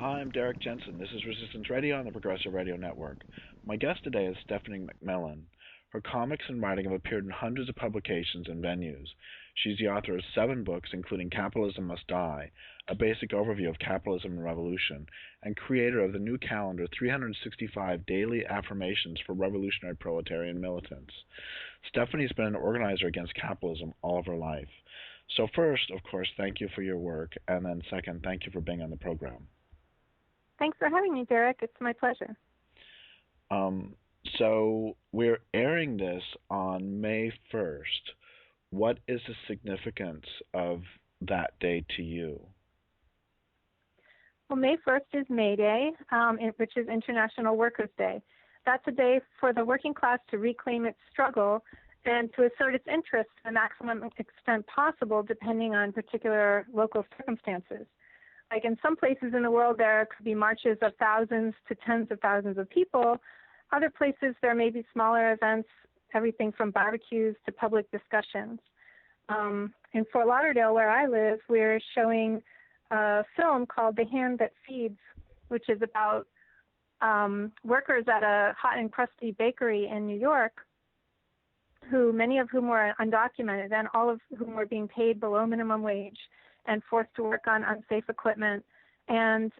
Hi, I'm Derrick Jensen. This is Resistance Radio on the Progressive Radio Network. My guest today is Stephanie McMillan. Her comics and writing have appeared in hundreds of publications and venues. She's the author of 7 books, including Capitalism Must Die, a basic overview of capitalism and revolution, and creator of the new calendar 365 Daily Affirmations for Revolutionary Proletarian Militants. Stephanie's been an organizer against capitalism all of her life. So first, of course, thank you for your work, and then second, thank you for being on the program. Thanks for having me, Derek. It's my pleasure. So we're airing this on May 1st. What is the significance of that day to you? Well, May 1st is Mayday, which is International Workers' Day. That's a day for the working class to reclaim its struggle and to assert its interests to the maximum extent possible, depending on particular local circumstances. Like in some places in the world, there could be marches of thousands to tens of thousands of people. Other places, there may be smaller events, everything from barbecues to public discussions. In Fort Lauderdale, where I live, we're showing a film called The Hand That Feeds, which is about workers at a hot and crusty bakery in New York, many of whom were undocumented and all of whom were being paid below minimum wage and forced to work on unsafe equipment. And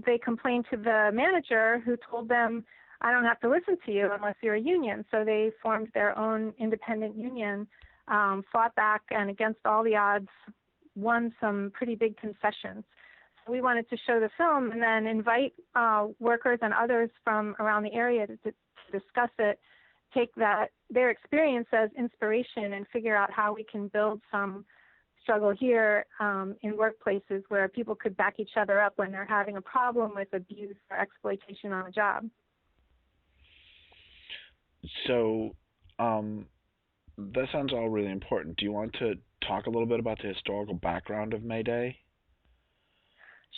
they complained to the manager, who told them, I don't have to listen to you unless you're a union. So they formed their own independent union, fought back, and against all the odds, won some pretty big concessions. So we wanted to show the film and then invite workers and others from around the area to discuss it, take their experience as inspiration and figure out how we can build some struggle here in workplaces where people could back each other up when they're having a problem with abuse or exploitation on a job. So that sounds all really important. Do you want to talk a little bit about the historical background of May Day?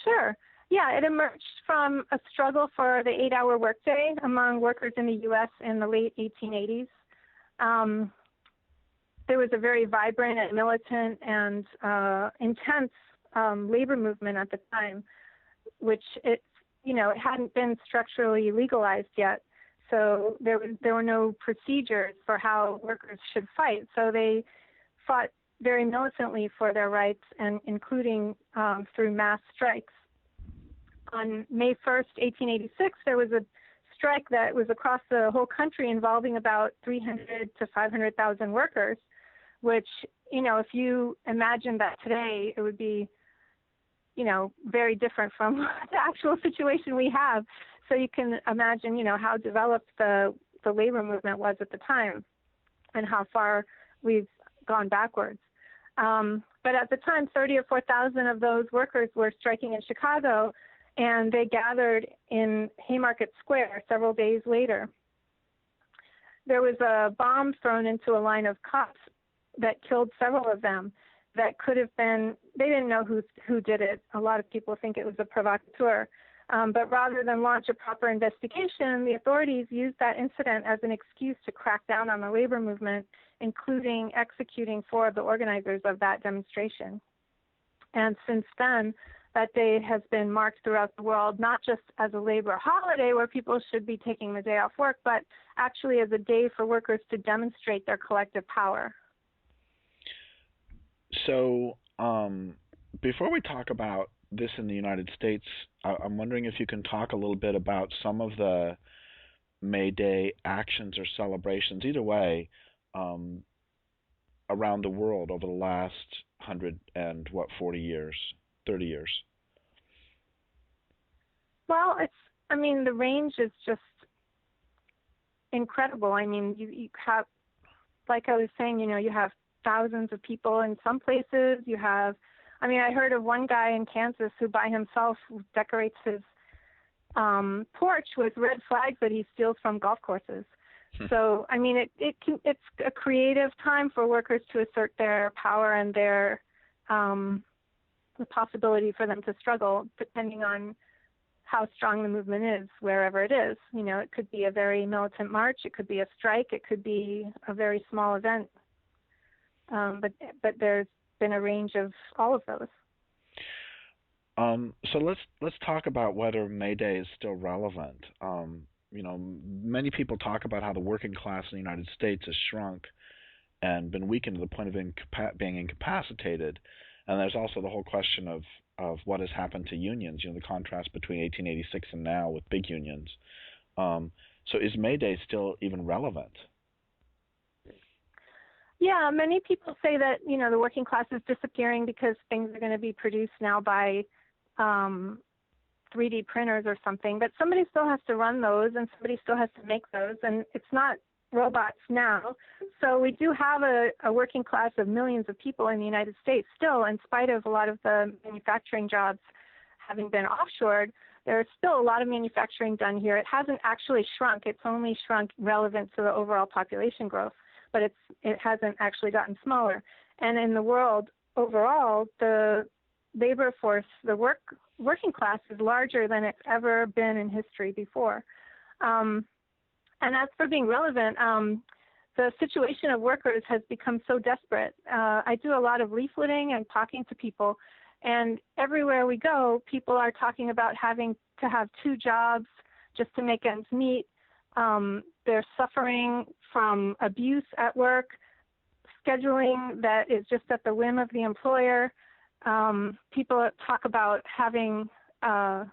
Sure. Yeah, it emerged from a struggle for the 8-hour workday among workers in the U.S. in the late 1880s. There was a very vibrant and militant and intense labor movement at the time, which it hadn't been structurally legalized yet. So there were no procedures for how workers should fight. So they fought very militantly for their rights, and including through mass strikes. On May 1st, 1886, there was a strike that was across the whole country involving about 300 to 500,000 workers, which, if you imagine that today, it would be, very different from the actual situation we have. So you can imagine, how developed the labor movement was at the time and how far we've gone backwards. But at the time, 30 or 4,000 of those workers were striking in Chicago, and they gathered in Haymarket Square several days later. There was a bomb thrown into a line of cops that killed several of them. That could have been, they didn't know who did it. A lot of people think it was a provocateur. But rather than launch a proper investigation, the authorities used that incident as an excuse to crack down on the labor movement, including executing 4 of the organizers of that demonstration. And since then, that day has been marked throughout the world, not just as a labor holiday where people should be taking the day off work, but actually as a day for workers to demonstrate their collective power. So before we talk about this in the United States, I'm wondering if you can talk a little bit about some of the May Day actions or celebrations, either way, around the world over the last 30 years. Well, the range is just incredible. You have, like I was saying, you have thousands of people in some places. You have, I heard of one guy in Kansas who by himself decorates his porch with red flags that he steals from golf courses. So, it's a creative time for workers to assert their power and their the possibility for them to struggle, depending on how strong the movement is, wherever it is. It could be a very militant march, it could be a strike, it could be a very small event. But there's been a range of all of those. So let's talk about whether Mayday is still relevant. Many people talk about how the working class in the United States has shrunk and been weakened to the point of being incapacitated. And there's also the whole question of what has happened to unions. The contrast between 1886 and now with big unions. So is Mayday still even relevant? Yeah, many people say that, the working class is disappearing because things are going to be produced now by 3D printers or something, but somebody still has to run those and somebody still has to make those, and it's not robots now. So we do have a working class of millions of people in the United States still, in spite of a lot of the manufacturing jobs having been offshored. There's still a lot of manufacturing done here. It hasn't actually shrunk. It's only shrunk relevant to the overall population growth, but it hasn't actually gotten smaller. And in the world overall, the labor force, the working class is larger than it's ever been in history before. And as for being relevant, the situation of workers has become so desperate. I do a lot of leafleting and talking to people, and everywhere we go, people are talking about having to have 2 jobs just to make ends meet. They're suffering from abuse at work, scheduling that is just at the whim of the employer. People talk about having gotten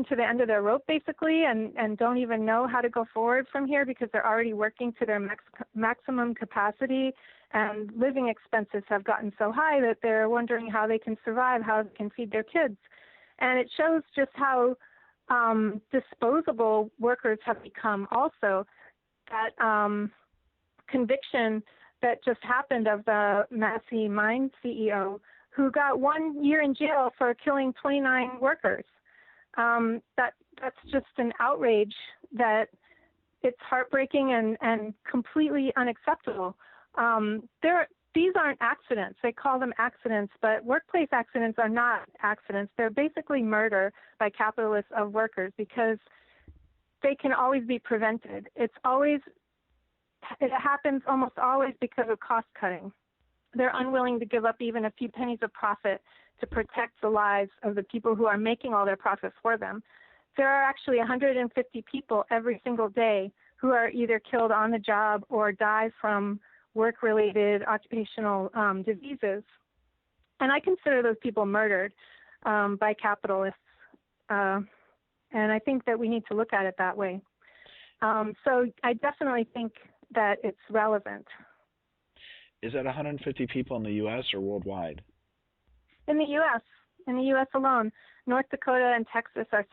to the end of their rope, basically, and don't even know how to go forward from here because they're already working to their maximum capacity, and living expenses have gotten so high that they're wondering how they can survive, how they can feed their kids. And it shows just how disposable workers have become also. That conviction that just happened of the Massey Mine CEO who got 1 year in jail for killing 29 workers. That's just an outrage that it's heartbreaking and completely unacceptable. These aren't accidents. They call them accidents, but workplace accidents are not accidents. They're basically murder by capitalists of workers because they can always be prevented. It happens almost always because of cost cutting. They're unwilling to give up even a few pennies of profit to protect the lives of the people who are making all their profits for them. There are actually 150 people every single day who are either killed on the job or die from work-related occupational diseases. And I consider those people murdered by capitalists. And I think that we need to look at it that way. So I definitely think that it's relevant. Is that 150 people in the U.S. or worldwide? In the U.S. alone. North Dakota and Texas are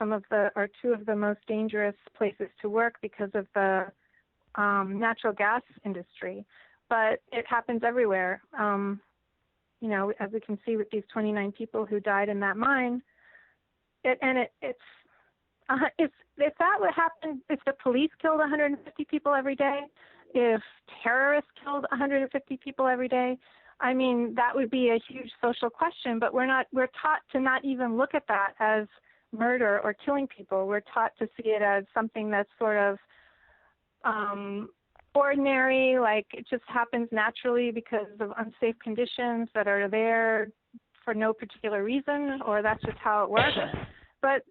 two of the most dangerous places to work because of the natural gas industry. But it happens everywhere. As we can see with these 29 people who died in that mine. If that would happen, if the police killed 150 people every day, if terrorists killed 150 people every day, I mean, that would be a huge social question, but we're taught to not even look at that as murder or killing people. We're taught to see it as something that's sort of ordinary, like it just happens naturally because of unsafe conditions that are there for no particular reason, or that's just how it works. But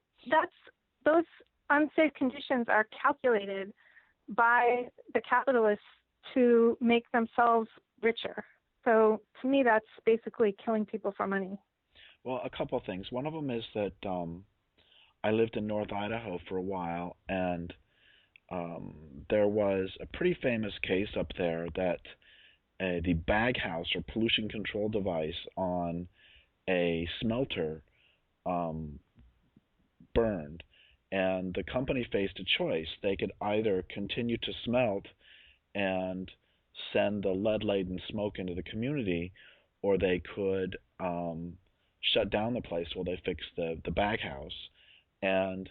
those unsafe conditions are calculated by the capitalists to make themselves richer. So to me, that's basically killing people for money. Well, a couple of things. One of them is that I lived in North Idaho for a while, and there was a pretty famous case up there that the bag house or pollution control device on a smelter burned, and the company faced a choice. They could either continue to smelt and send the lead-laden smoke into the community, or they could shut down the place while they fixed the bag house. And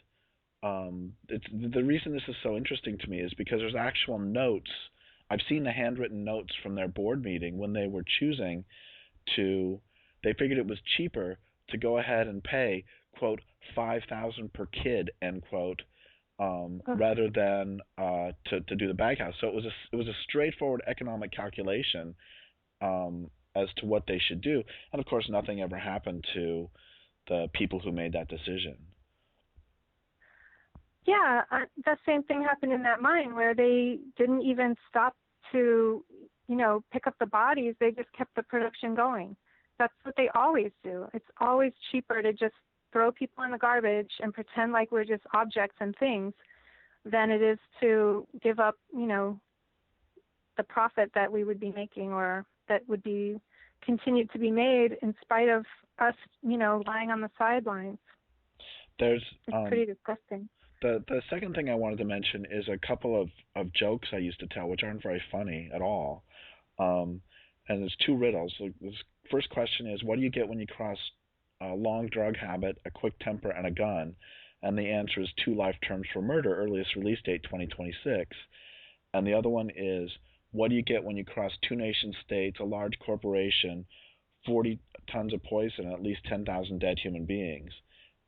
the reason this is so interesting to me is because there's actual notes. I've seen the handwritten notes from their board meeting when they were choosing they figured it was cheaper to go ahead and pay, quote, $5,000 per kid, end quote, rather than to do the bag house. So it was a straightforward economic calculation as to what they should do. And of course, nothing ever happened to the people who made that decision. Yeah, the same thing happened in that mine where they didn't even stop to, pick up the bodies. They just kept the production going. That's what they always do. It's always cheaper to just throw people in the garbage and pretend like we're just objects and things than it is to give up, the profit that we would be making or that would be continued to be made in spite of us, lying on the sidelines. It's pretty disgusting. The second thing I wanted to mention is a couple of jokes I used to tell, which aren't very funny at all. And there's two riddles. The first question is, what do you get when you cross a long drug habit, a quick temper, and a gun? And the answer is 2 life terms for murder, earliest release date 2026. And the other one is, what do you get when you cross 2 nation states, a large corporation, 40 tons of poison, and at least 10,000 dead human beings?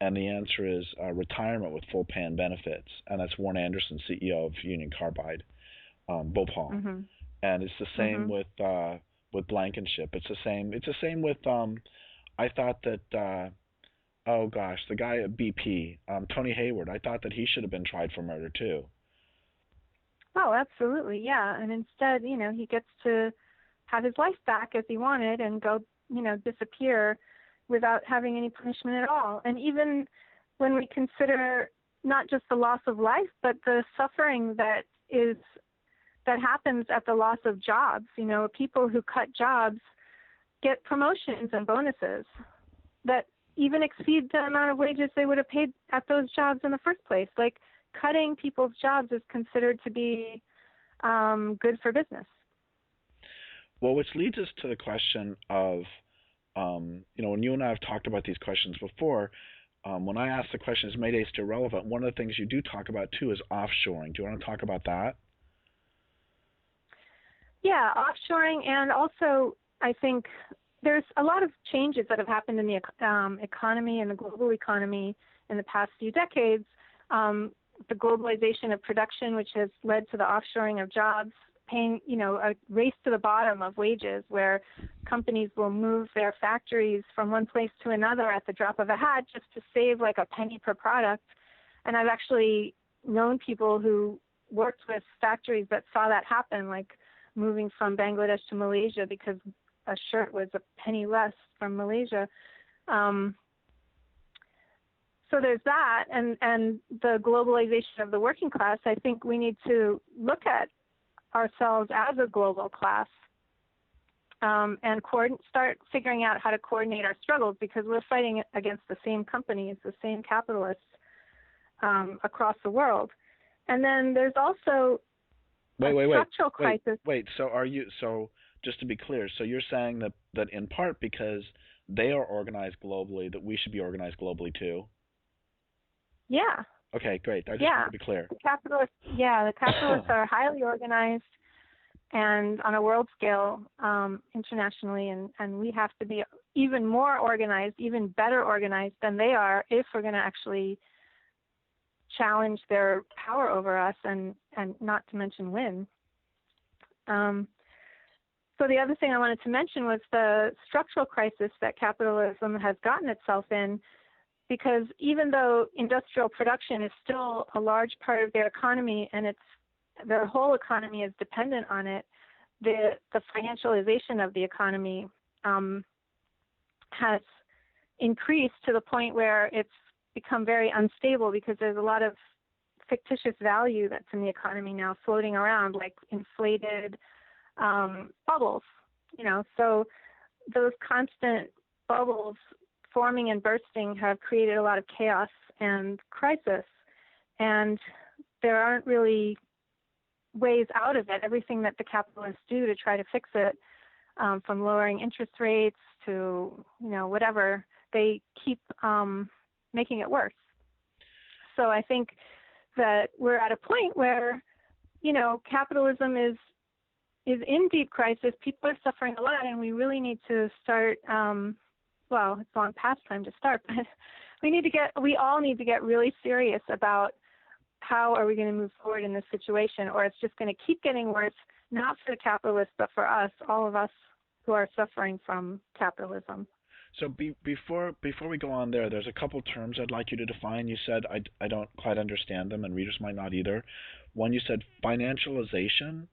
And the answer is retirement with full pay and benefits. And that's Warren Anderson, CEO of Union Carbide, Bhopal. Mm-hmm. And it's the same with Blankenship. It's the same with I thought that the guy at BP, Tony Hayward, I thought that he should have been tried for murder too. Oh, absolutely, yeah. And instead, he gets to have his life back as he wanted and go, disappear without having any punishment at all. And even when we consider not just the loss of life, but the suffering that happens at the loss of jobs, people who cut jobs get promotions and bonuses that even exceed the amount of wages they would have paid at those jobs in the first place. Like, cutting people's jobs is considered to be good for business. Well, which leads us to the question of, when you and I have talked about these questions before, when I ask the question, is Mayday still relevant? One of the things you do talk about, too, is offshoring. Do you want to talk about that? Yeah, offshoring, and also I think there's a lot of changes that have happened in the economy and the global economy in the past few decades. The globalization of production, which has led to the offshoring of jobs, paying, a race to the bottom of wages where companies will move their factories from one place to another at the drop of a hat just to save like a penny per product. And I've actually known people who worked with factories that saw that happen, like moving from Bangladesh to Malaysia because a shirt was a penny less from Malaysia. So there's that, and the globalization of the working class. I think we need to look at ourselves as a global class and start figuring out how to coordinate our struggles, because we're fighting against the same companies, the same capitalists across the world. And then there's also structural crisis. So just to be clear, so you're saying that in part because they are organized globally, that we should be organized globally too? Yeah. Okay, great. I just want to be clear. The capitalists are highly organized and on a world scale internationally, and we have to be even more organized, even better organized than they are if we're going to actually challenge their power over us and not to mention win. So the other thing I wanted to mention was the structural crisis that capitalism has gotten itself in, because even though industrial production is still a large part of their economy and their whole economy is dependent on it, the financialization of the economy has increased to the point where it's become very unstable because there's a lot of fictitious value that's in the economy now floating around, like inflated bubbles, so those constant bubbles forming and bursting have created a lot of chaos and crisis, and there aren't really ways out of it. Everything that the capitalists do to try to fix it, from lowering interest rates to, whatever, they keep making it worse. So I think that we're at a point where, capitalism is in deep crisis. People are suffering a lot, and we really need to start, it's long past time to start, but we all need to get really serious about how are we going to move forward in this situation, or it's just going to keep getting worse, not for the capitalists, but for us, all of us who are suffering from capitalism. So before we go on there, there's a couple terms I'd like you to define. You said I don't quite understand them, and readers might not either. One, you said financialization.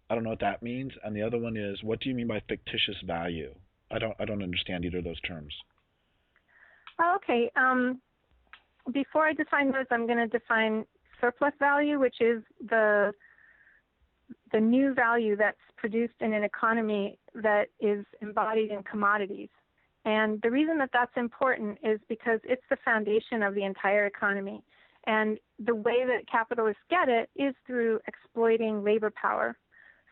I don't know what that means, and the other one is, what do you mean by fictitious value? I don't understand either of those terms. Okay. Before I define those, I'm going to define surplus value, which is the new value that's produced in an economy that is embodied in commodities. And the reason that that's important is because it's the foundation of the entire economy. And the way that capitalists get it is through exploiting labor power.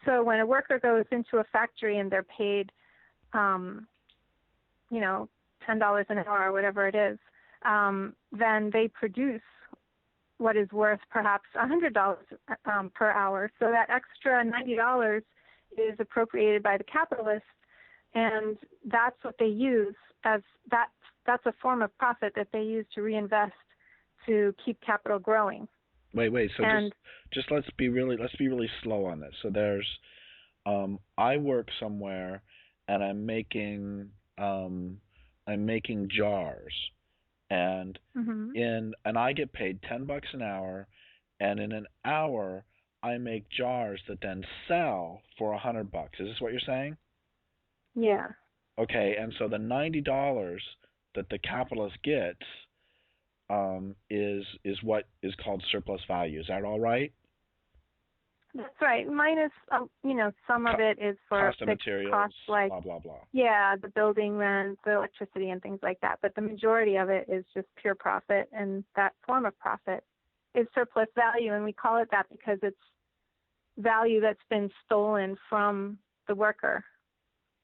So when a worker goes into a factory and they're paid, $10 an hour or whatever it is, then they produce what is worth perhaps $100 per hour. So that extra $90 is appropriated by the capitalists, and that's what they use as that's a form of profit that they use to reinvest to keep capital growing. Wait. So just let's be really slow on this. So there's I work somewhere and I'm making jars, and and I get paid $10 an hour, and in an hour I make jars that then sell for $100. Is this what you're saying? Yeah. Okay, and so the $90 that the capitalist gets is what is called surplus value. Is that all right? That's right. Minus, some of it is for cost of materials, costs like blah blah blah. Yeah, the building rent, the electricity, and things like that. But the majority of it is just pure profit, and that form of profit is surplus value, and we call it that because it's value that's been stolen from the worker.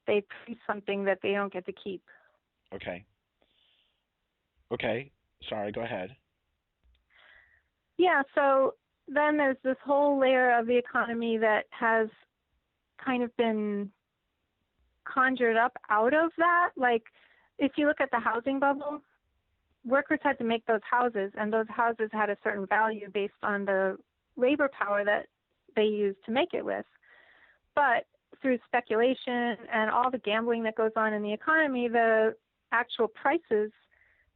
They produce something that they don't get to keep. Okay. Sorry, go ahead. Yeah, so then there's this whole layer of the economy that has kind of been conjured up out of that. Like, if you look at the housing bubble, workers had to make those houses, and those houses had a certain value based on the labor power that they used to make it with. But through speculation and all the gambling that goes on in the economy, the actual prices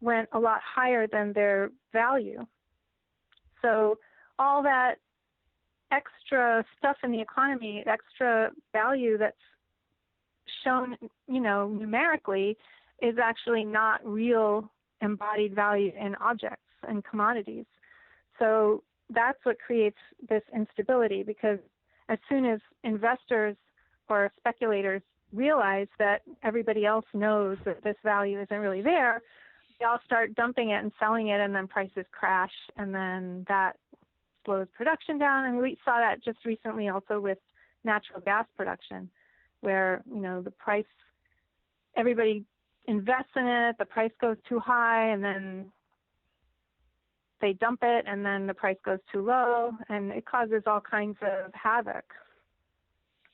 went a lot higher than their value. So all that extra stuff in the economy, extra value that's shown, numerically, is actually not real embodied value in objects and commodities. So that's what creates this instability, because as soon as investors or speculators realize that everybody else knows that this value isn't really there, they all start dumping it and selling it, and then prices crash, and then that slows production down. And we saw that just recently also with natural gas production, where, the price, everybody invests in it, the price goes too high, and then they dump it, and then the price goes too low, and it causes all kinds of havoc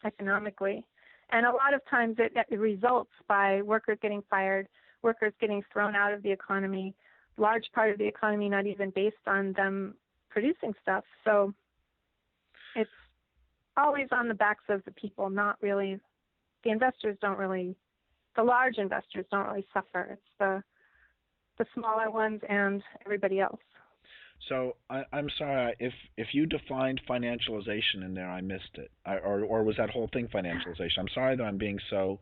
economically. And a lot of times it results by workers getting fired, workers getting thrown out of the economy, large part of the economy not even based on them producing stuff. So it's always on the backs of the people, not really, the large investors don't really suffer. It's the smaller ones and everybody else. So I'm sorry, if you defined financialization in there, I missed it. Or was that whole thing financialization? I'm sorry that I'm being so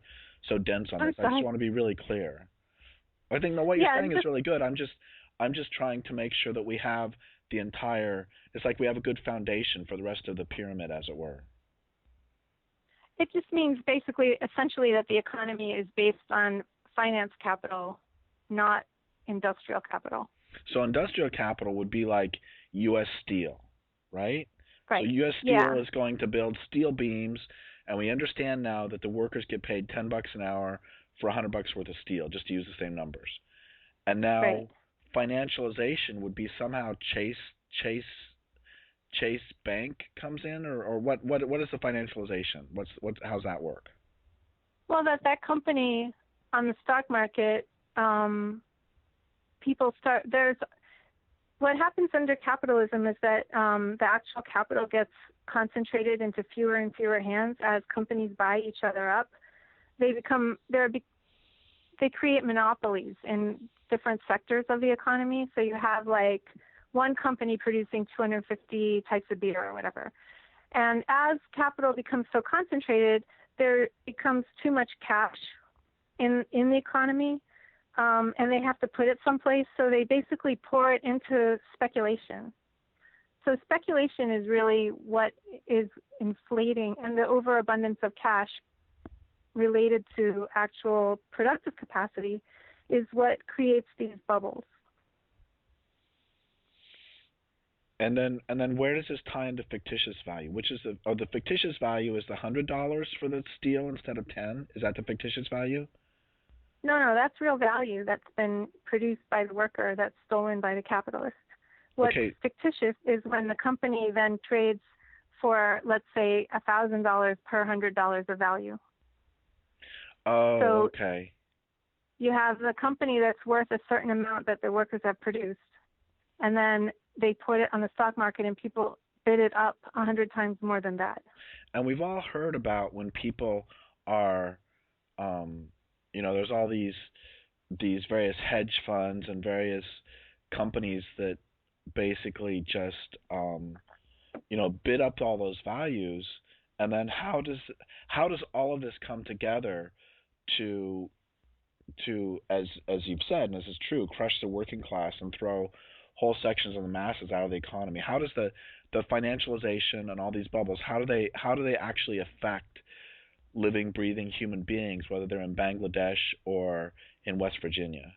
dense on this. I just want to be really clear. I think what you're saying is really good. I'm just trying to make sure that we have the entire. It's like we have a good foundation for the rest of the pyramid, as it were. It just means essentially that the economy is based on finance capital, not industrial capital. So industrial capital would be like U.S. Steel, right? Right. So U.S. Steel is going to build steel beams, and we understand now that the workers get paid $10 an hour for $100 worth of steel, just to use the same numbers. And now financialization would be somehow Chase Bank comes in, or what is the financialization? How's that work? Well, that company on the stock market, what happens under capitalism is that the actual capital gets concentrated into fewer and fewer hands as companies buy each other up. they create monopolies in different sectors of the economy. So you have like one company producing 250 types of beer or whatever. And as capital becomes so concentrated, there becomes too much cash in the economy, and they have to put it someplace. So they basically pour it into speculation. So speculation is really what is inflating, and the overabundance of cash related to actual productive capacity is what creates these bubbles. And then where does this tie into fictitious value? Which is the fictitious value is the $100 for the steel instead of 10? Is that the fictitious value? No, that's real value that's been produced by the worker that's stolen by the capitalist. What's fictitious is when the company then trades for, let's say, $1,000 per $100 of value. Oh, so okay. You have the company that's worth a certain amount that the workers have produced, and then they put it on the stock market and people bid it up 100 times more than that. And we've all heard about when people are, there's all these various hedge funds and various companies that basically just, bid up all those values. And then how does all of this come together to as you've said, and this is true, crush the working class and throw whole sections of the masses out of the economy? How does the financialization and all these bubbles, how do they actually affect living, breathing human beings, whether they're in Bangladesh or in West Virginia?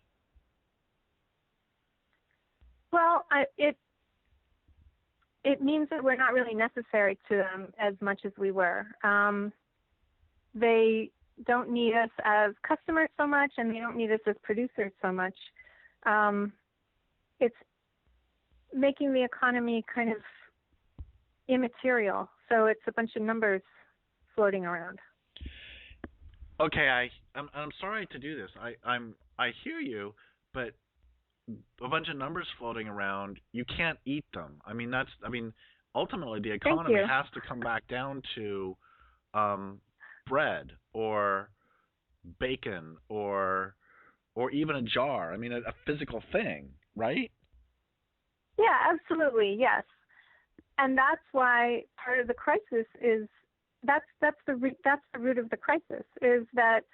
Well, it means that we're not really necessary to them as much as we were. They don't need us as customers so much, and they don't need us as producers so much. It's making the economy kind of immaterial. So it's a bunch of numbers floating around. Okay, I'm sorry to do this. I hear you, but a bunch of numbers floating around, you can't eat them. Ultimately the economy has to come back down to bread or bacon or even a jar. A physical thing, right? Yeah, absolutely, yes. And that's why part of the crisis is that's the root of the crisis, is that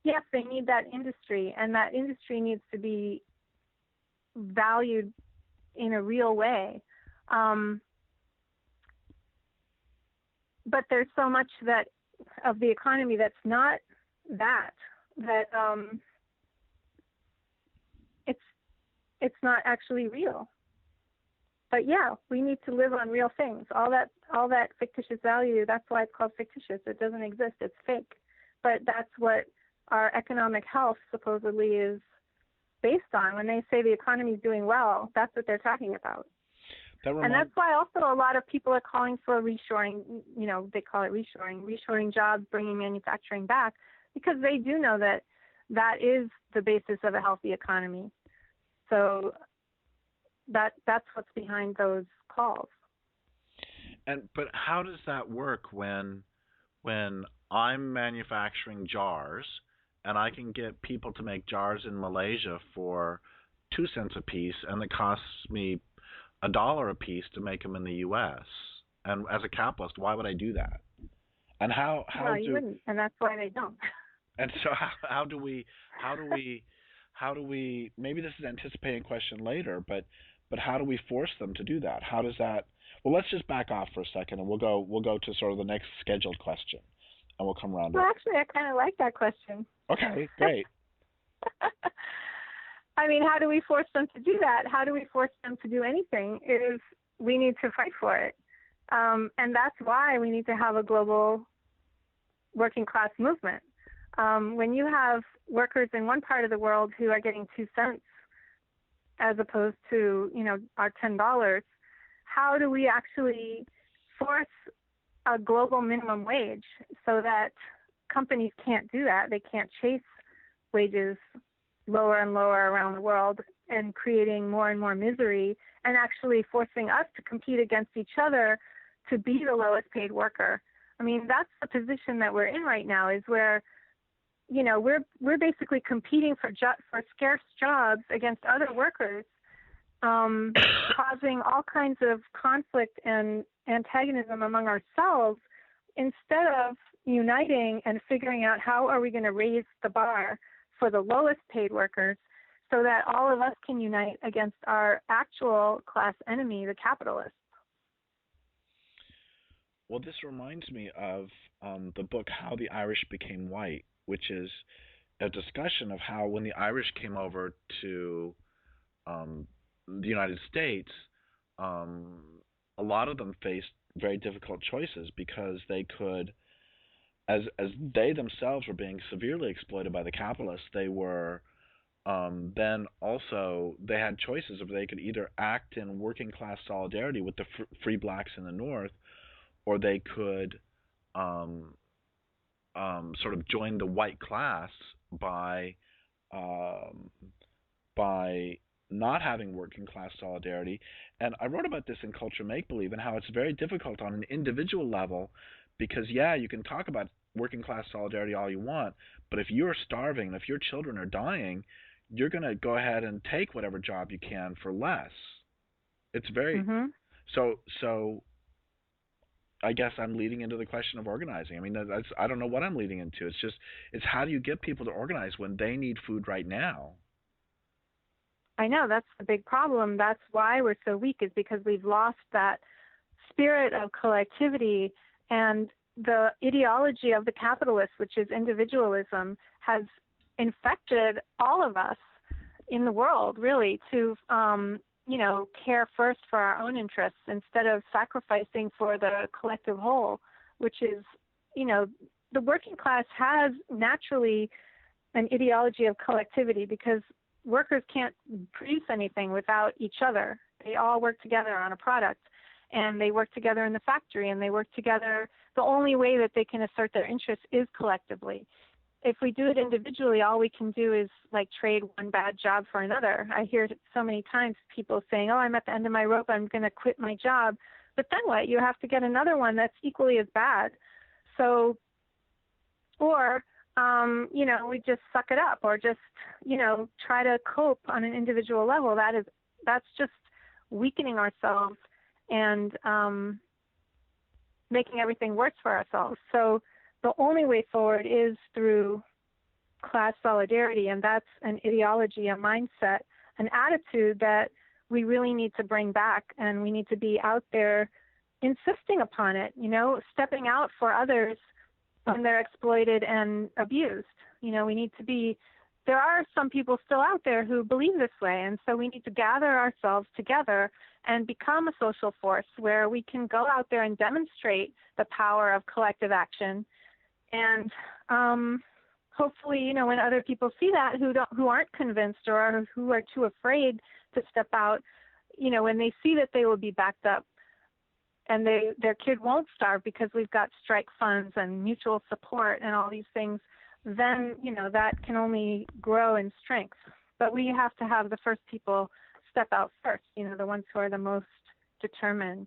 yes, they need that industry, and that industry needs to be valued in a real way. But there's so much that of the economy that's not that it's not actually real. But yeah, we need to live on real things. All that fictitious value, that's why it's called fictitious. It doesn't exist. It's fake. But that's what our economic health supposedly is based on. When they say the economy is doing well, that's what they're talking about. And that's why also a lot of people are calling for reshoring. They call it reshoring jobs, bringing manufacturing back, because they do know that that is the basis of a healthy economy. So that's what's behind those calls. But how does that work when I'm manufacturing jars and I can get people to make jars in Malaysia for 2 cents a piece, and it costs me $1 a piece to make them in the U.S.? And as a capitalist, why would I do that? And you wouldn't, and that's why they don't. And so how do we maybe this is an anticipating question later, but how do we force them to do that? How does that? Well, let's just back off for a second, and we'll go to sort of the next scheduled question, and we'll come around. Well, actually, I kind of like that question. Okay, great. How do we force them to do that? How do we force them to do anything? Is we need to fight for it, and that's why we need to have a global working class movement. When you have workers in one part of the world who are getting 2 cents as opposed to, our $10, how do we actually force a global minimum wage so that companies can't do that? They can't chase wages lower and lower around the world and creating more and more misery, and actually forcing us to compete against each other to be the lowest paid worker. That's the position that we're in right now, is where we're basically competing for scarce jobs against other workers, causing all kinds of conflict and antagonism among ourselves, instead of uniting and figuring out how are we going to raise the bar for the lowest paid workers so that all of us can unite against our actual class enemy, the capitalists. Well, this reminds me of the book How the Irish Became White, which is a discussion of how when the Irish came over to the United States, a lot of them faced very difficult choices because they could, as they themselves were being severely exploited by the capitalists, they were then also they had choices of they could either act in working class solidarity with the free blacks in the North, or they could sort of join the white class by not having working class solidarity. And I wrote about this in Culture Make Believe and how it's very difficult on an individual level because, yeah, you can talk about working class solidarity all you want, but if you're starving and if your children are dying, you're going to go ahead and take whatever job you can for less. It's very so I guess I'm leading into the question of organizing. I mean, I don't know what I'm leading into. It's how do you get people to organize when they need food right now? I know, that's the big problem. That's why we're so weak, is because we've lost that spirit of collectivity, and the ideology of the capitalists, which is individualism, has infected all of us in the world, really, to care first for our own interests instead of sacrificing for the collective whole, which is, the working class has naturally an ideology of collectivity because workers can't produce anything without each other. They all work together on a product, and they work together in the factory, and they work together. The only way that they can assert their interests is collectively. If we do it individually, all we can do is like trade one bad job for another. I hear so many times people saying, I'm at the end of my rope, I'm going to quit my job. But then what? You have to get another one that's equally as bad. So, or we just suck it up, or just, try to cope on an individual level. That's just weakening ourselves and making everything worse for ourselves. So the only way forward is through class solidarity, and that's an ideology, a mindset, an attitude that we really need to bring back, and we need to be out there insisting upon it, stepping out for others when they're exploited and abused. We need to be, there are some people still out there who believe this way, and so we need to gather ourselves together and become a social force where we can go out there and demonstrate the power of collective action. And hopefully, when other people see that who aren't convinced or who are too afraid to step out, when they see that they will be backed up and their kid won't starve because we've got strike funds and mutual support and all these things, then, that can only grow in strength. But we have to have the first people step out first, the ones who are the most determined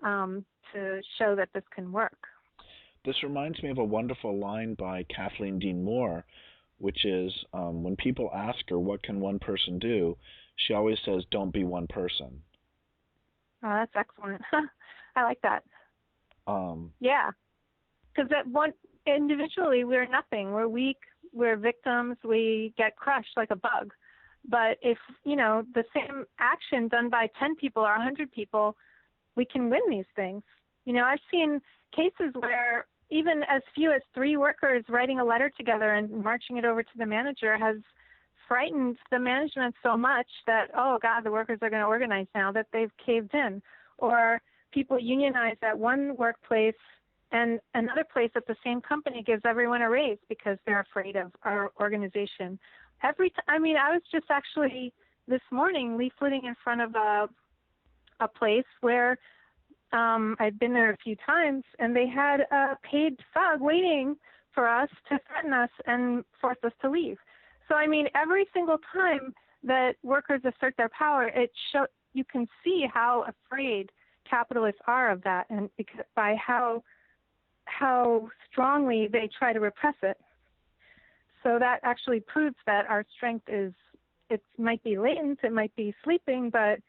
to show that this can work. This reminds me of a wonderful line by Kathleen Dean Moore, which is, when people ask her, what can one person do, she always says, don't be one person. Oh, that's excellent. I like that. Yeah, because individually we're nothing. We're weak. We're victims. We get crushed like a bug. But if, the same action done by 10 people or 100 people, we can win these things. I've seen cases where even as few as 3 workers writing a letter together and marching it over to the manager has frightened the management so much that, oh, God, the workers are going to organize now, that they've caved in. Or people unionize at one workplace and another place at the same company gives everyone a raise because they're afraid of our organization. I was just actually this morning leafleting in front of a place where I'd been there a few times, and they had a paid thug waiting for us to threaten us and force us to leave. So, every single time that workers assert their power, you can see how afraid capitalists are of that, and by how strongly they try to repress it. So that actually proves that our strength it might be latent, it might be sleeping, but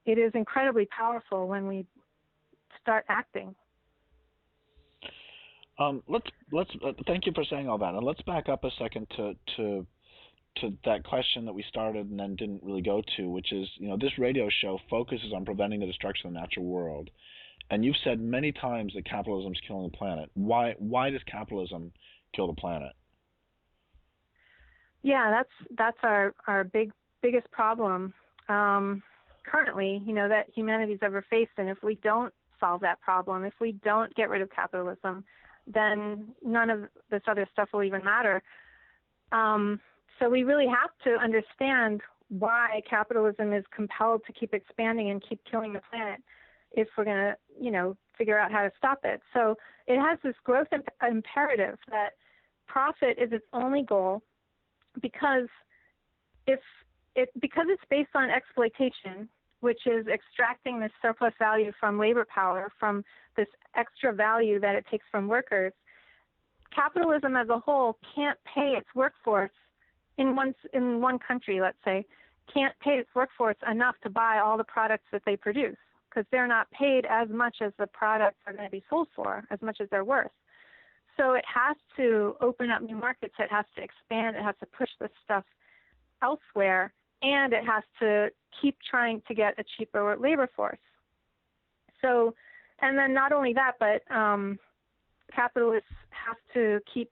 it is incredibly powerful when we start acting. Let's thank you for saying all that, and let's back up a second to that question that we started and then didn't really go to, which is, this radio show focuses on preventing the destruction of the natural world, and you've said many times that capitalism is killing the planet. Why does capitalism kill the planet? Yeah, that's our biggest problem currently, that humanity's ever faced. And if we don't solve that problem, if we don't get rid of capitalism, then none of this other stuff will even matter. So we really have to understand why capitalism is compelled to keep expanding and keep killing the planet if we're going to, figure out how to stop it. So it has this growth imperative that profit is its only goal, because because it's based on exploitation, which is extracting this surplus value from labor power, from this extra value that it takes from workers. Capitalism as a whole can't pay its workforce in one country, let's say, can't pay its workforce enough to buy all the products that they produce, because they're not paid as much as the products are going to be sold for, as much as they're worth. So it has to open up new markets, it has to expand, it has to push this stuff elsewhere, and it has to keep trying to get a cheaper labor force. So, and then not only that, but capitalists have to keep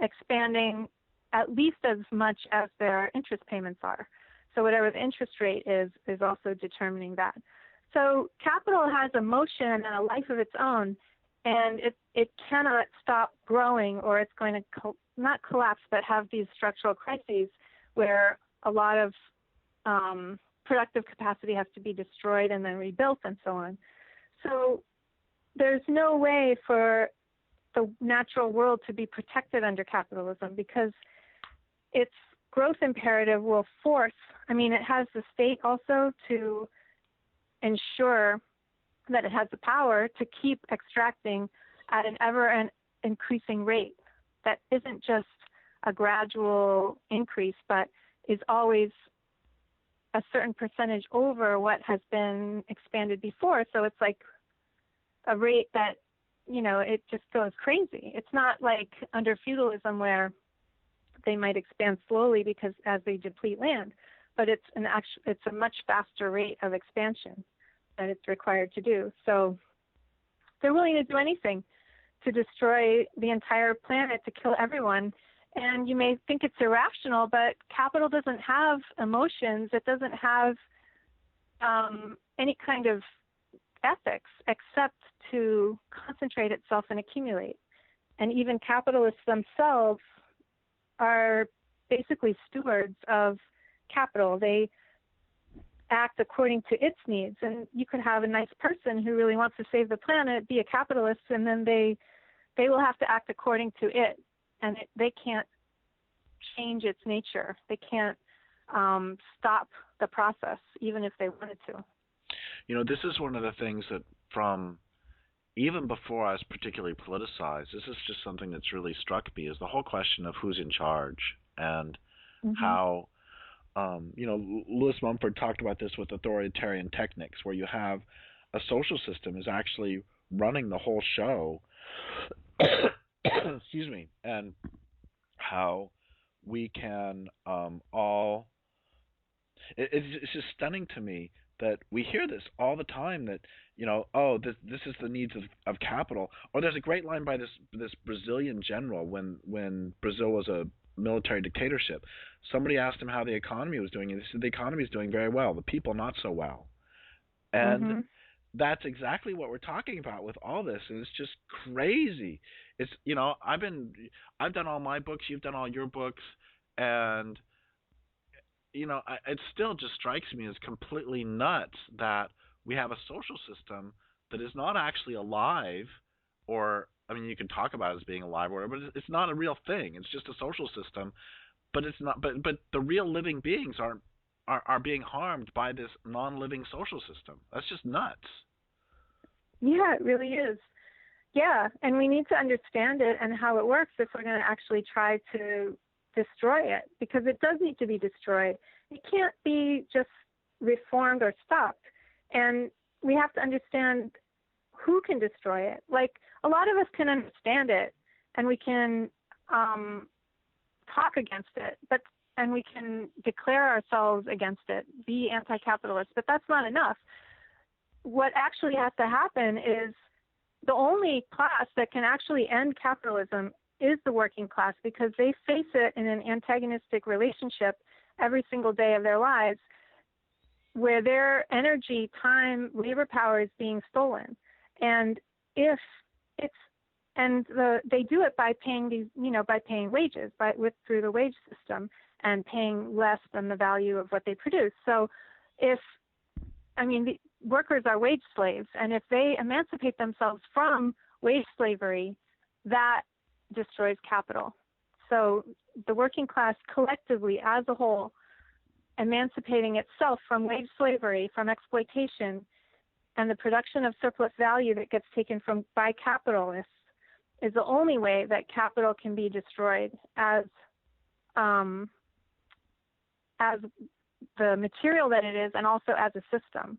expanding at least as much as their interest payments are. So whatever the interest rate is also determining that. So capital has a motion and a life of its own, and it cannot stop growing, or it's going to not collapse, but have these structural crises where a lot of productive capacity has to be destroyed and then rebuilt and so on. So there's no way for the natural world to be protected under capitalism, because its growth imperative will force, it has the state also to ensure that it has the power to keep extracting at an ever increasing rate that isn't just a gradual increase, but is always a certain percentage over what has been expanded before. So it's like a rate that, it just goes crazy. It's not like under feudalism where they might expand slowly because as they deplete land, but it's a much faster rate of expansion that it's required to do. So they're willing to do anything to destroy the entire planet, to kill everyone. And you may think it's irrational, but capital doesn't have emotions. It doesn't have any kind of ethics except to concentrate itself and accumulate. And even capitalists themselves are basically stewards of capital. They act according to its needs. And you could have a nice person who really wants to save the planet, be a capitalist, and then they will have to act according to it. And they can't change its nature. They can't stop the process, even if they wanted to. This is one of the things that from even before I was particularly politicized, this is just something that's really struck me, is the whole question of who's in charge and how, Lewis Mumford talked about this with authoritarian techniques, where you have a social system is actually running the whole show, excuse me, and how we can all, it's just stunning to me that we hear this all the time, that this is the needs of capital. Or there's a great line by this Brazilian general when Brazil was a military dictatorship. Somebody asked him how the economy was doing, and he said the economy is doing very well, the people not so well. And that's exactly what we're talking about with all this, and it's just crazy. It's I've done all my books, you've done all your books, and it still just strikes me as completely nuts that we have a social system that is not actually alive, or you can talk about it as being alive or whatever, but it's not a real thing. It's just a social system, but it's not. But the real living beings are being harmed by this non-living social system. That's just nuts. Yeah, it really is. Yeah, and we need to understand it and how it works if we're going to actually try to destroy it, because it does need to be destroyed. It can't be just reformed or stopped. And we have to understand who can destroy it. Like, a lot of us can understand it, and we can talk against it, and we can declare ourselves against it, be anti-capitalist, but that's not enough. What actually has to happen is the only class that can actually end capitalism is the working class, because they face it in an antagonistic relationship every single day of their lives, where their energy, time, labor power is being stolen. And if it's they do it by paying by paying wages, through the wage system, and paying less than the value of what they produce. So the workers are wage slaves, and if they emancipate themselves from wage slavery, that destroys capital. So the working class collectively as a whole, emancipating itself from wage slavery, from exploitation, and the production of surplus value that gets taken by capitalists, is the only way that capital can be destroyed as the material that it is, and also as a system.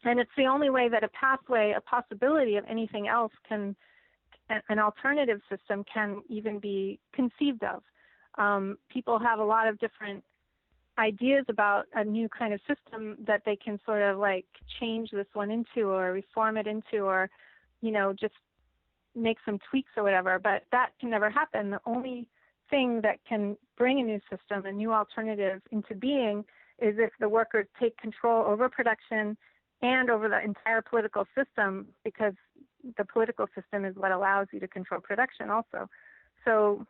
And it's the only way that a possibility of anything else an alternative system can even be conceived of. People have a lot of different ideas about a new kind of system that they can sort of like change this one into, or reform it into, or just make some tweaks or whatever, but that can never happen. The only thing that can bring a new system, a new alternative into being, is if the workers take control over production and over the entire political system, because the political system is what allows you to control production also. So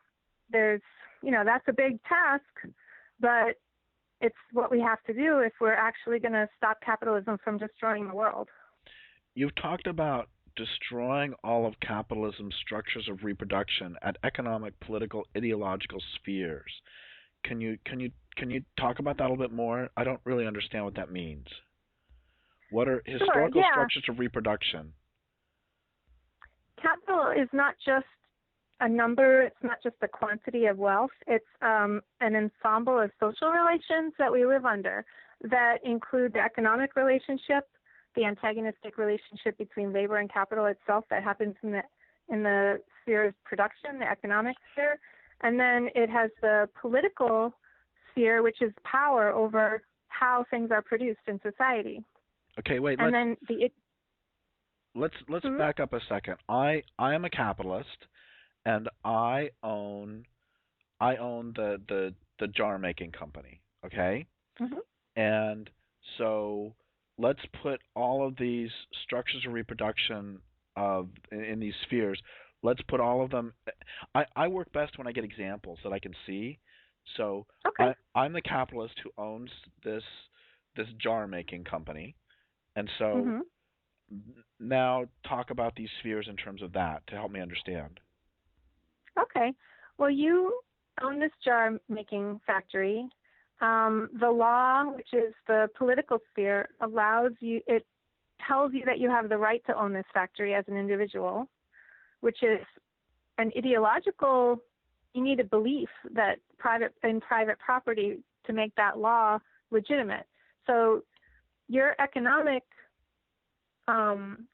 there's, that's a big task, but it's what we have to do if we're actually going to stop capitalism from destroying the world. You've talked about destroying all of capitalism's structures of reproduction at economic, political, ideological spheres. Can you talk about that a little bit more? I don't really understand what that means. What are historical structures of reproduction? Capital is not just a number, it's not just a quantity of wealth, it's an ensemble of social relations that we live under that include the economic relationship, the antagonistic relationship between labor and capital itself that happens in the sphere of production, the economic sphere, and then it has the political sphere, which is power over how things are produced in society. Okay, wait. Let's back up a second. I am a capitalist, and I own the jar making company. Okay, and so let's put all of these structures of reproduction in these spheres. Let's put all of them. I work best when I get examples that I can see. So I'm the capitalist who owns this jar making company, and so now talk about these spheres in terms of that to help me understand. Okay. Well, you own this jar making factory. The law, which is the political sphere, it tells you that you have the right to own this factory as an individual, which is an ideological, you need a belief that private property to make that law legitimate. So your economic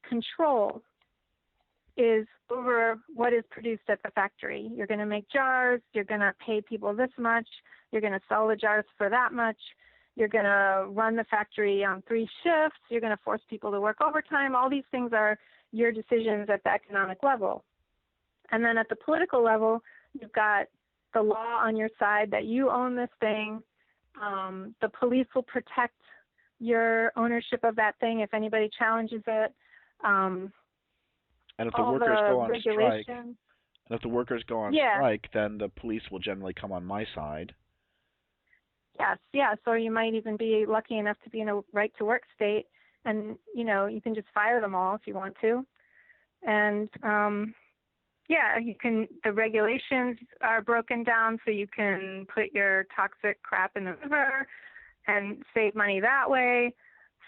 control is over what is produced at the factory. You're going to make jars, you're going to pay people this much, you're going to sell the jars for that much, you're going to run the factory on 3 shifts, you're going to force people to work overtime. All these things are your decisions at the economic level. And then at the political level, you've got the law on your side that you own this thing. The police will protect your ownership of that thing if anybody challenges it. And if the workers go on strike, then the police will generally come on my side. Yes. Or you might even be lucky enough to be in a right-to-work state, and you can just fire them all if you want to. And you can. The regulations are broken down, so you can put your toxic crap in the river and save money that way.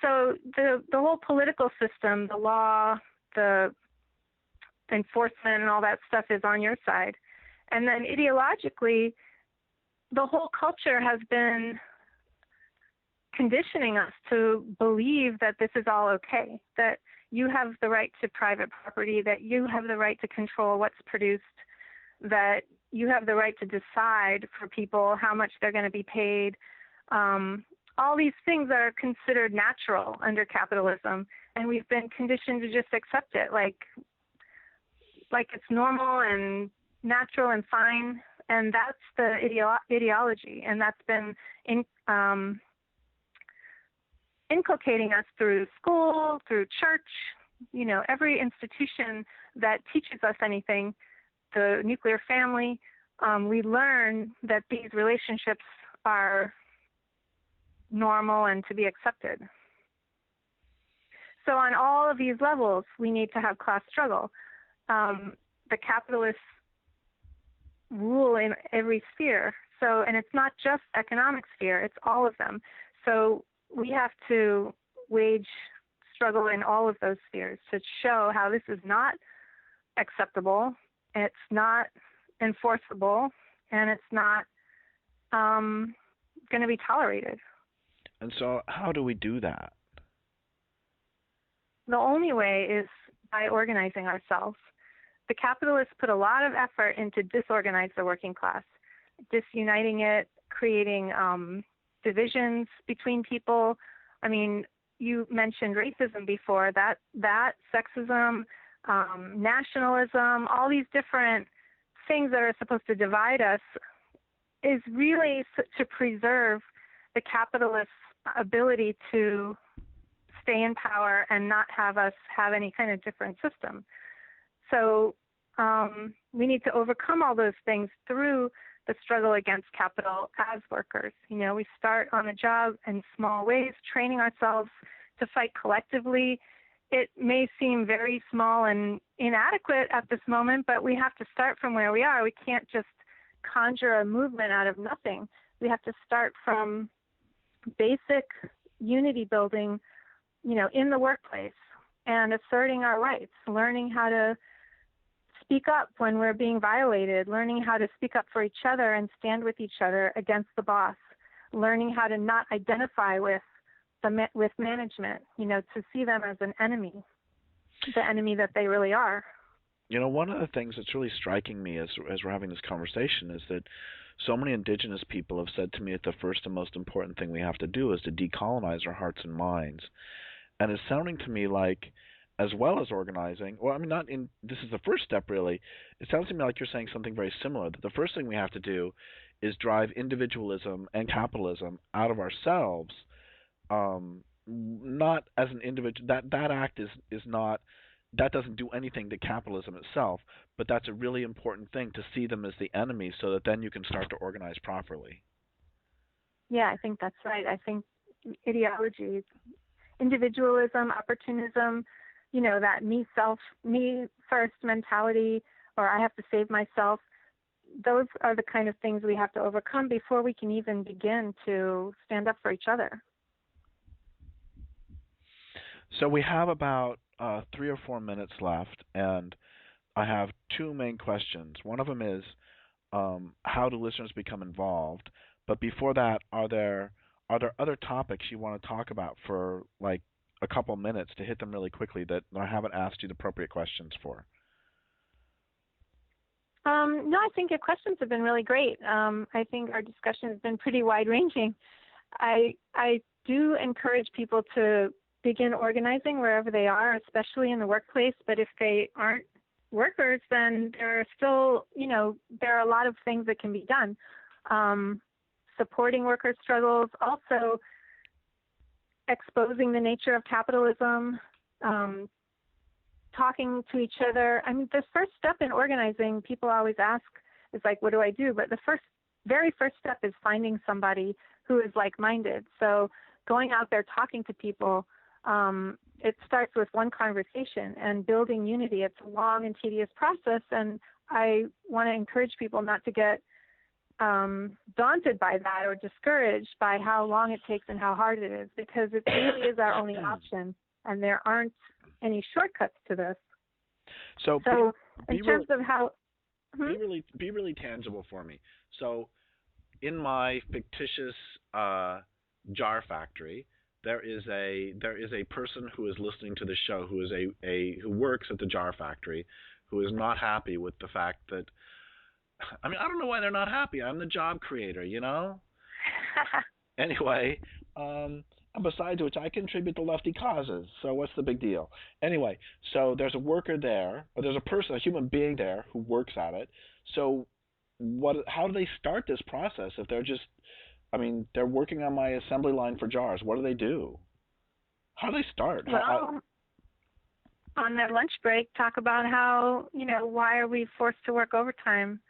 So the whole political system, the law, the enforcement, and all that stuff is on your side. And then ideologically, the whole culture has been conditioning us to believe that this is all okay, that you have the right to private property, that you have the right to control what's produced, that you have the right to decide for people how much they're going to be paid. All these things that are considered natural under capitalism, and we've been conditioned to just accept it like it's normal and natural and fine, and that's the ideology, and that's been inculcating us through school, through church, every institution that teaches us anything, the nuclear family. We learn that these relationships are normal and to be accepted. So on all of these levels, we need to have class struggle. The capitalists rule in every sphere. So, and it's not just economic sphere, it's all of them. So we have to wage struggle in all of those spheres to show how this is not acceptable, it's not enforceable, and it's not going to be tolerated. And so how do we do that? The only way is by organizing ourselves. The capitalists put a lot of effort into disorganize the working class, disuniting it, creating divisions between people. I mean, you mentioned racism before, that sexism, nationalism, all these different things that are supposed to divide us is really to preserve the capitalists' ability to stay in power and not have us have any kind of different system. So we need to overcome all those things through the struggle against capital as workers. We start on the job in small ways, training ourselves to fight collectively. It may seem very small and inadequate at this moment, but we have to start from where we are. We can't just conjure a movement out of nothing. We have to start from basic unity building, in the workplace and asserting our rights, learning how to speak up when we're being violated, learning how to speak up for each other and stand with each other against the boss, learning how to not identify with management, to see them as an enemy, the enemy that they really are. One of the things that's really striking me as we're having this conversation is that so many indigenous people have said to me that the first and most important thing we have to do is to decolonize our hearts and minds. And it's sounding to me like, as well as organizing, this is the first step really, it sounds to me like you're saying something very similar, that the first thing we have to do is drive individualism and capitalism out of ourselves, not as an individual. That act is not, that doesn't do anything to capitalism itself, but that's a really important thing, to see them as the enemy so that then you can start to organize properly. Yeah, I think that's right. I think ideology, individualism, opportunism, that me first mentality, or I have to save myself, those are the kind of things we have to overcome before we can even begin to stand up for each other. So we have about 3 or 4 minutes left, and I have 2 main questions. One of them is, how do listeners become involved? But before that, are there other topics you want to talk about for like a couple minutes to hit them really quickly that I haven't asked you the appropriate questions for? No, I think your questions have been really great. I think our discussion has been pretty wide-ranging. I do encourage people to begin organizing wherever they are, especially in the workplace. But if they aren't workers, then there are still, there are a lot of things that can be done. Supporting workers' struggles, also exposing the nature of capitalism, talking to each other. I mean, the first step in organizing, people always ask, is like, what do I do? But the very first step is finding somebody who is like-minded. So going out there, talking to people, it starts with one conversation and building unity. It's a long and tedious process, and I want to encourage people not to get daunted by that or discouraged by how long it takes and how hard it is, because it really is our only option, and there aren't any shortcuts to this. So in terms of how... Mhm. be really tangible for me. So in my fictitious jar factory, there is a person who is listening to the show who is a who works at the jar factory, who is not happy with the fact that, I mean, I don't know why they're not happy. I'm the job creator, you know? Anyway, and besides which, I contribute to lefty causes, so what's the big deal? Anyway, so there's a worker there, or there's a person, a human being there who works at it. So what? How do they start this process if they're just, I mean, they're working on my assembly line for jars. What do they do? How do they start? Well, on their lunch break, talk about how, why are we forced to work overtime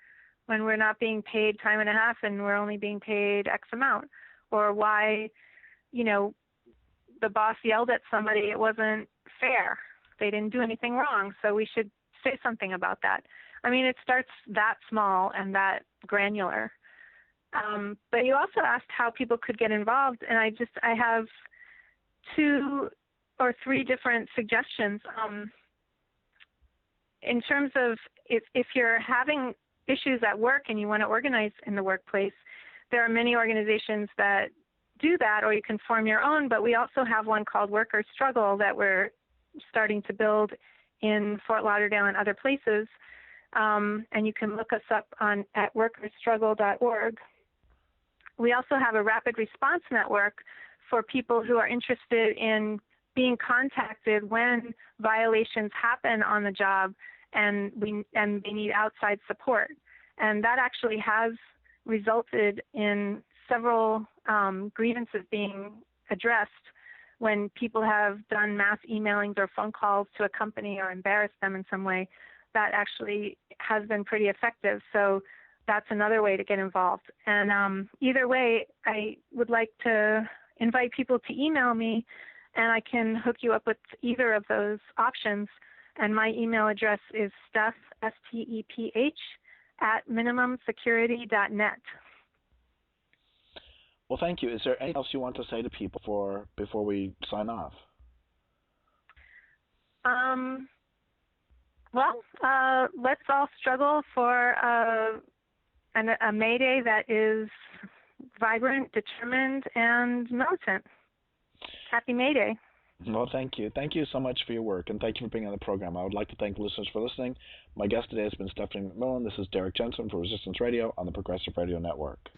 when we're not being paid time and a half and we're only being paid X amount? Or why, the boss yelled at somebody, it wasn't fair. They didn't do anything wrong, so we should say something about that. I mean, it starts that small and that granular. But you also asked how people could get involved, and I have 2 or 3 different suggestions. In terms of if you're having issues at work and you want to organize in the workplace, there are many organizations that do that, or you can form your own, but we also have one called Workers' Struggle that we're starting to build in Fort Lauderdale and other places, and you can look us up at workersstruggle.org. We also have a rapid response network for people who are interested in being contacted when violations happen on the job and they need outside support. And that actually has resulted in several grievances being addressed when people have done mass emailings or phone calls to a company or embarrassed them in some way. That actually has been pretty effective. So that's another way to get involved. And either way, I would like to invite people to email me, and I can hook you up with either of those options. And my email address is Steph, STEPH, @minimumsecurity.net. Well, thank you. Is there anything else you want to say to people before we sign off? Let's all struggle for a Mayday that is vibrant, determined, and militant. Happy Mayday. Well, thank you. Thank you so much for your work, and thank you for being on the program. I would like to thank listeners for listening. My guest today has been Stephanie McMillan. This is Derrick Jensen for Resistance Radio on the Progressive Radio Network.